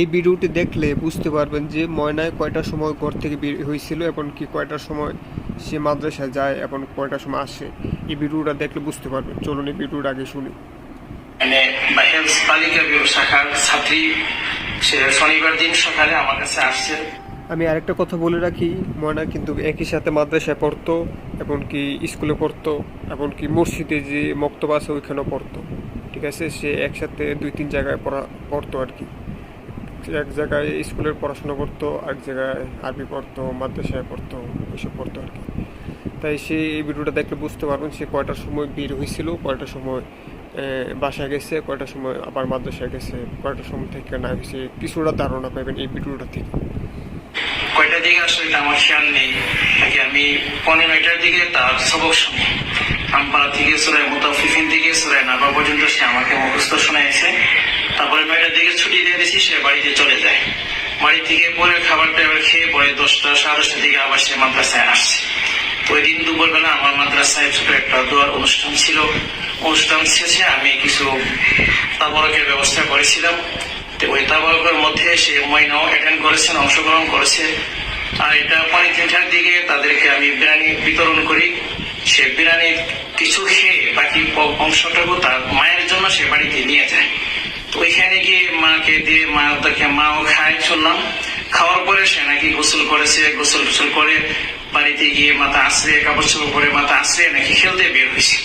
এই ভিডিওটি দেখলে বুঝতে পারবেন যে ময়নায় কয়টার সময় ঘর থেকে বের হয়েছিল এবং কি কয়টার সময় সে মাদ্রাসায় যায় এবং কয়টার সময় আসে। এই ভিডিওটা দেখলে বুঝতে পারবেন। চলুন এই ভিডিওটা আগে শুনি। মানে বাহির বালিকা শাখার ছাত্রী সে শনিবার দিন সকালে আমার কাছে আসছে। আমি আরেকটা কথা বলে রাখি, ময়না কিন্তু একই সাথে মাদ্রাসায় পড়তো, এমনকি স্কুলে পড়তো, এমনকি মসজিদে যে মক্তব আছে ওইখানেও পড়তো। ঠিক আছে, সে একসাথে 2-3 জায়গায় পড়তো আর কি। এক জায়গায় স্কুলের পড়াশোনা করতো, এক জায়গায় আরবি পড়তো, মাদ্রাসায় পড়তো, ওইসব পড়তো আর কি। তাই সে এই ভিডিওটা দেখলে বুঝতে পারবেন সে কয়টার সময় বের হয়েছিল, কয়টার সময় বাসায় গেছে, কয়টার সময় আবার মাদ্রাসায় গেছে, কয়টার সময় থেকে না গেছে, কিছুটা ধারণা পাবেন এই ভিডিওটা থেকে। কয়টা দিকে আসলে আমার খেয়াল নেই, নাকি আমি 15টার দিকে তার সবক শুনি। আমপাড়া থেকে সুরায় মুতাফিফিন থেকে সুরায় নাবা পর্যন্ত সে আমাকে মুখস্থ শোনাইছে। তারপরে 9টার দিকে ছুটি দিয়ে দিয়েছি, সে বাড়িতে চলে যায়। বাড়ি থেকে পরে খাবারটা এবার খেয়ে পরে 10টা সাড়ে 10টার দিকে আবার সে মাদ্রাসায় আসছে। ওই দিন দুপুরবেলা আমার মাদ্রাসায় ছোট একটা দোয়ার অনুষ্ঠান ছিল। অনুষ্ঠান শেষে আমি কিছু তাবরকের ব্যবস্থা করেছিলাম। ওই তাবরকের মধ্যে সে ময়নাও অ্যাটেন্ড করেছেন, অংশগ্রহণ করেছে। আর এটা 3টার দিকে তাদেরকে আমি বিরিয়ানি বিতরণ করি। সে বিরিয়ানির কিছু খেয়ে বাকি অংশটুকু তার মায়ের জন্য সে বাড়িতে নিয়ে যায়। তো ওইখানে গিয়ে মাকে দিয়ে মাও খায় শুনলাম। খাওয়ার পরে সে নাকি গোসল করেছে, গোসল টোসল করে বাড়িতে গিয়ে মাথা আশ্রে কাপড় চোপড় পরে মাথা আশ্রে নাকি খেলতে বের হয়েছে।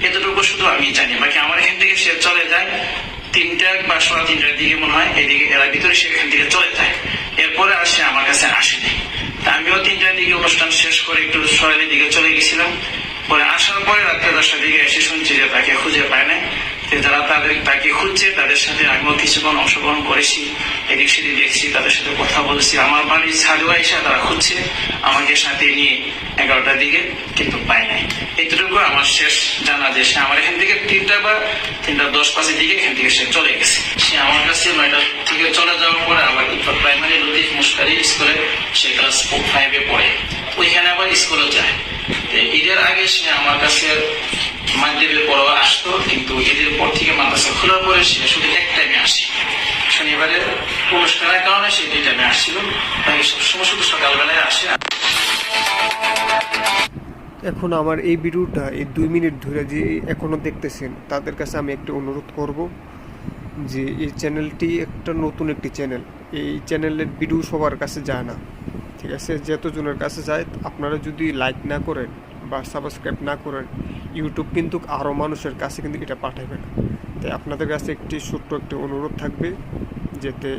এতটুকু শুধু আমি জানি, বাকি আমার এখান থেকে সে চলে যায় 3টা বা 3:15টার দিকে মনে হয়, এদিকে এরা ভিতরে সে এখান থেকে চলে যায়। এরপরে আর সে আমার কাছে আসেনি। আমিও 3টার দিকে অনুষ্ঠান শেষ করে একটু সরাইলের দিকে চলে গেছিলাম। পরে আসার পরে রাত্রে 10টার দিকে এসে শুনছি যে তাকে খুঁজে পায় না। যারা তাকে খুঁজছে তাদের সাথে আমিও কিছুক্ষণ অংশগ্রহণ করেছি, এদিক সেদিক দেখছি, তাদের সাথে কথা বলছি। আমার বাড়ির ছাদু আইসা তারা খুঁজছে আমাকে সাথে নিয়ে 11টার দিকে, কিন্তু পায় নাই। এতটুকু আমার শেষ জানা যে সে আমার এখান থেকে 3টা বা 3:10-5 দিকে এখান থেকে সে চলে গেছে। সে আমার কাছে 9টা থেকে চলে যাওয়ার পরে আবার প্রাইমারি লতিফ মুশকারি স্কুলে সে ক্লাস 5-এ পড়ে, ওইখানে আবার স্কুলে যায়। ঈদের আগে সে আমার কাছে মাগরিবের পরও আসতো, কিন্তু ঈদের পর থেকে মাদ্রাসা খোলার পরে সে শুধু এক টাইমে আসে। শনিবারের অনুষ্ঠানের কারণে সে 2 টাইমে আসছিল, তাই সবসময় শুধু সকালবেলায় আসে। এখন আমার এই ভিডিওটা এই 2 মিনিট ধরে যে এখনো দেখতেছেন তাদের কাছে আমি একটু অনুরোধ করব যে এই চ্যানেলটি একটা নতুন একটি চ্যানেল। এই চ্যানেলের ভিডিও সবার কাছে যায় না, ঠিক আছে? যতজনের কাছে যায় আপনারা যদি লাইক না করেন বা সাবস্ক্রাইব না করেন, ইউটিউব কিন্তু আরও মানুষের কাছে কিন্তু এটা পাঠাবে না। তাই আপনাদের কাছে একটি ছোট্ট একটি অনুরোধ থাকবে, যাতে